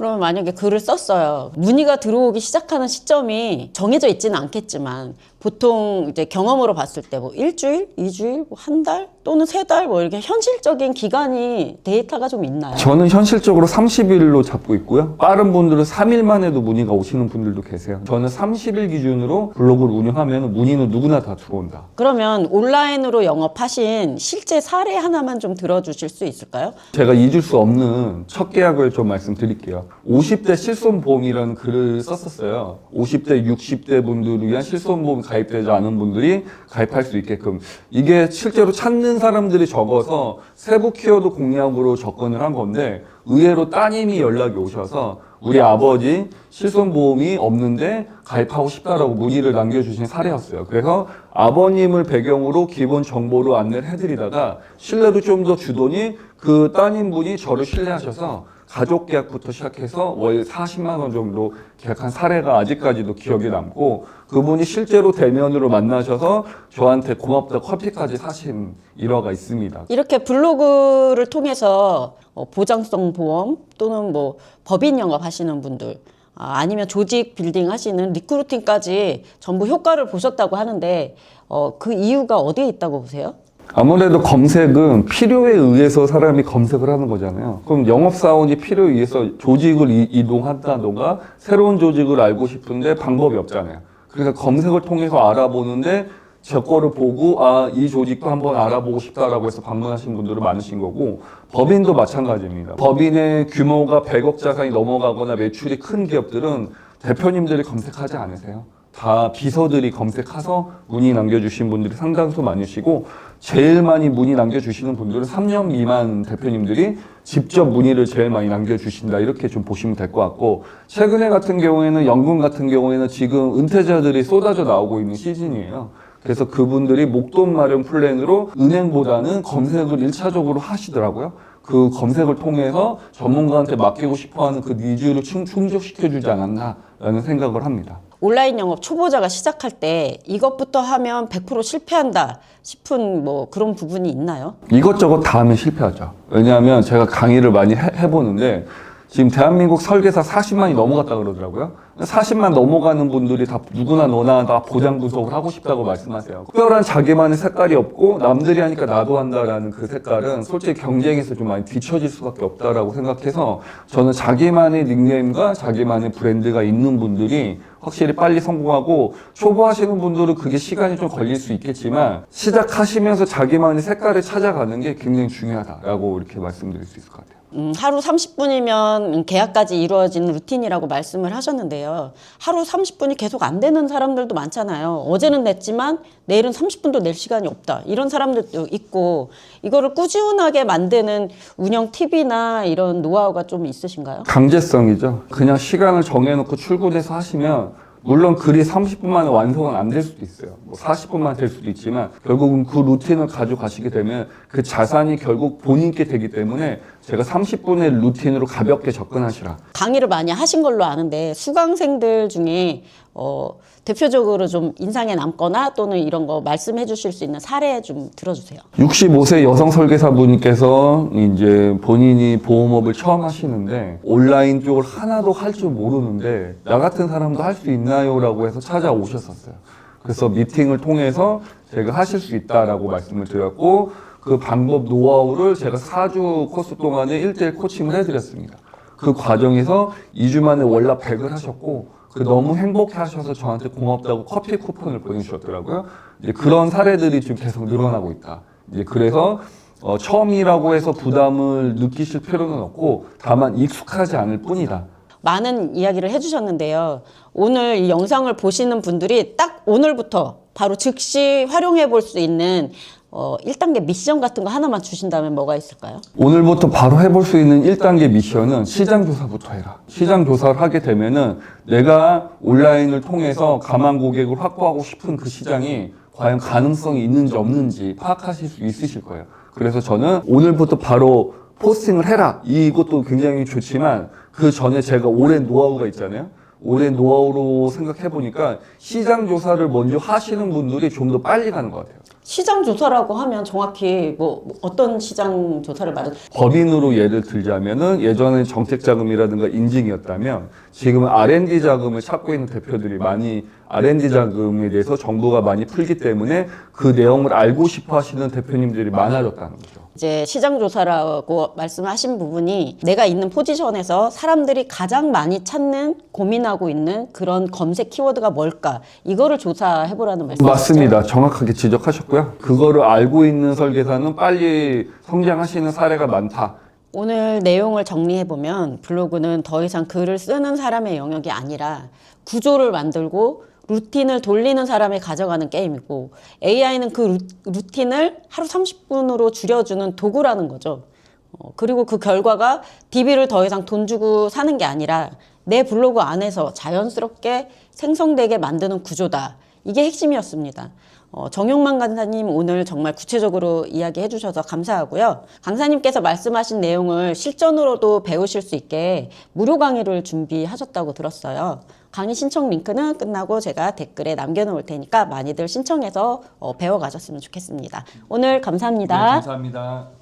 그러면 만약에 글을 썼어요. 문의가 들어오기 시작하는 시점이 정해져 있지는 않겠지만 보통 이제 경험으로 봤을 때 뭐 일주일, 이주일, 뭐 한 달 또는 세 달 뭐 이렇게 현실적인 기간이 데이터가 좀 있나요? 저는 현실적으로 30일로 잡고 있고요. 빠른 분들은 3일만 해도 문의가 오시는 분들도 계세요. 저는 30일 기준으로 블로그를 운영하면 문의는 누구나 다 들어온다. 그러면 온라인으로 영업하신 실제 사례 하나만 좀 들어주실 수 있을까요? 제가 잊을 수 없는 첫 계약을 좀 말씀드릴게요. 50대 실손보험이라는 글을 썼었어요. 50대, 60대 분들을 위한 실손보험 가입되지 않은 분들이 가입할 수 있게끔. 이게 실제로 찾는 사람들이 적어서 세부 키워드 공략으로 접근을 한 건데 의외로 따님이 연락이 오셔서 우리 아버지 실손보험이 없는데 가입하고 싶다라고 문의를 남겨주신 사례였어요. 그래서 아버님을 배경으로 기본 정보로 안내를 해드리다가 신뢰도 좀 더 주더니 그 따님분이 저를 신뢰하셔서 가족 계약부터 시작해서 월 40만 원 정도 계약한 사례가 아직까지도 기억에 남고 그분이 실제로 대면으로 만나셔서 저한테 고맙다 커피까지 사신 일화가 있습니다. 이렇게 블로그를 통해서 보장성 보험 또는 뭐 법인 영업 하시는 분들 아니면 조직 빌딩 하시는 리크루팅까지 전부 효과를 보셨다고 하는데 그 이유가 어디에 있다고 보세요? 아무래도 검색은 필요에 의해서 사람이 검색을 하는 거잖아요. 그럼 영업사원이 필요에 의해서 조직을 이동한다던가 새로운 조직을 알고 싶은데 방법이 없잖아요. 그래서 검색을 통해서 알아보는데 제 거를 보고 이 조직도 한번 알아보고 싶다라고 해서 방문하신 분들은 많으신 거고 법인도 마찬가지입니다. 법인의 규모가 100억 자산이 넘어가거나 매출이 큰 기업들은 대표님들이 검색하지 않으세요. 다 비서들이 검색해서 문의 남겨주신 분들이 상당수 많으시고 제일 많이 문의 남겨주시는 분들은 3년 미만 대표님들이 직접 문의를 제일 많이 남겨주신다 이렇게 좀 보시면 될 것 같고 최근에 같은 경우에는 연금 같은 경우에는 지금 은퇴자들이 쏟아져 나오고 있는 시즌이에요. 그래서 그분들이 목돈 마련 플랜으로 은행보다는 검색을 1차적으로 하시더라고요. 그 검색을 통해서 전문가한테 맡기고 싶어하는 그 니즈를 충족시켜주지 않았나라는 생각을 합니다. 온라인 영업 초보자가 시작할 때 이것부터 하면 100% 실패한다 싶은 뭐 그런 부분이 있나요? 이것저것 다 하면 실패하죠. 왜냐하면 제가 강의를 많이 해보는데 지금 대한민국 설계사 40만이 넘어갔다 그러더라고요. 40만 넘어가는 분들이 다 누구나 너나 다 보장 분석을 하고 싶다고 말씀하세요. 특별한 자기만의 색깔이 없고 남들이 하니까 나도 한다라는 그 색깔은 솔직히 경쟁에서 좀 많이 뒤처질 수밖에 없다라고 생각해서 저는 자기만의 닉네임과 자기만의 브랜드가 있는 분들이 확실히 빨리 성공하고 초보 하시는 분들은 그게 시간이 좀 걸릴 수 있겠지만 시작하시면서 자기만의 색깔을 찾아가는 게 굉장히 중요하다라고 이렇게 말씀드릴 수 있을 것 같아요. 하루 30분이면 계약까지 이루어지는 루틴이라고 말씀을 하셨는데요. 하루 30분이 계속 안 되는 사람들도 많잖아요. 어제는 냈지만 내일은 30분도 낼 시간이 없다. 이런 사람들도 있고 이거를 꾸준하게 만드는 운영 팁이나 이런 노하우가 좀 있으신가요? 강제성이죠. 그냥 시간을 정해놓고 출근해서 하시면 물론 글이 30분 만에 완성은 안 될 수도 있어요. 뭐 40분만 될 수도 있지만 결국은 그 루틴을 가져가시게 되면 그 자산이 결국 본인께 되기 때문에 제가 30분의 루틴으로 가볍게 접근하시라. 강의를 많이 하신 걸로 아는데 수강생들 중에 대표적으로 좀 인상에 남거나 또는 이런 거 말씀해 주실 수 있는 사례 좀 들어주세요. 65세 여성 설계사분께서 이제 본인이 보험업을 처음 하시는데 온라인 쪽을 하나도 할 줄 모르는데 나 같은 사람도 할 수 있나요? 라고 해서 찾아오셨었어요. 그래서 미팅을 통해서 제가 하실 수 있다라고 말씀을 드렸고 그 방법 노하우를 제가 4주 코스 동안에 1대1 코칭을 해드렸습니다. 그 과정에서 2주 만에 월납 100을 하셨고 너무 행복해 하셔서 저한테 고맙다고 커피 쿠폰을 보내주셨더라고요. 이제 그런 사례들이 지금 계속 늘어나고 있다. 이제 그래서 처음이라고 해서 부담을 느끼실 필요는 없고 다만 익숙하지 않을 뿐이다. 많은 이야기를 해주셨는데요. 오늘 이 영상을 보시는 분들이 딱 오늘부터 바로 즉시 활용해 볼 수 있는 1단계 미션 같은 거 하나만 주신다면 뭐가 있을까요? 오늘부터 바로 해볼 수 있는 1단계 미션은 시장 조사부터 해라. 시장 조사를 하게 되면은 내가 온라인을 통해서 가망 고객을 확보하고 싶은 그 시장이 과연 가능성이 있는지 없는지 파악하실 수 있으실 거예요. 그래서 저는 오늘부터 바로 포스팅을 해라. 이것도 굉장히 좋지만 그 전에 제가 오랜 노하우가 있잖아요. 오랜 노하우로 생각해 보니까 시장 조사를 먼저 하시는 분들이 좀 더 빨리 가는 것 같아요. 시장 조사라고 하면 정확히 뭐 어떤 시장 조사를 말하는 법인으로 예를 들자면은 예전에 정책 자금이라든가 인증이었다면 지금은 R&D 자금을 찾고 있는 대표들이 많이 R&D 자금에 대해서 정부가 많이 풀기 때문에 그 내용을 알고 싶어 하시는 대표님들이 많아졌다는 거죠. 이제 시장 조사라고 말씀하신 부분이 내가 있는 포지션에서 사람들이 가장 많이 찾는 고민하고 있는 그런 검색 키워드가 뭘까 이거를 조사해 보라는 말씀이시죠? 맞습니다. 정확하게 지적하셨고요. 그거를 알고 있는 설계사는 빨리 성장하시는 사례가 많다. 오늘 내용을 정리해 보면 블로그는 더 이상 글을 쓰는 사람의 영역이 아니라 구조를 만들고 루틴을 돌리는 사람이 가져가는 게임이고 AI는 그 루틴을 하루 30분으로 줄여주는 도구라는 거죠. 그리고 그 결과가 DB를 더 이상 돈 주고 사는 게 아니라 내 블로그 안에서 자연스럽게 생성되게 만드는 구조다. 이게 핵심이었습니다. 정용만 강사님 오늘 정말 구체적으로 이야기해 주셔서 감사하고요. 강사님께서 말씀하신 내용을 실전으로도 배우실 수 있게 무료 강의를 준비하셨다고 들었어요. 강의 신청 링크는 끝나고 제가 댓글에 남겨놓을 테니까 많이들 신청해서 배워가셨으면 좋겠습니다. 오늘 감사합니다. 네, 감사합니다.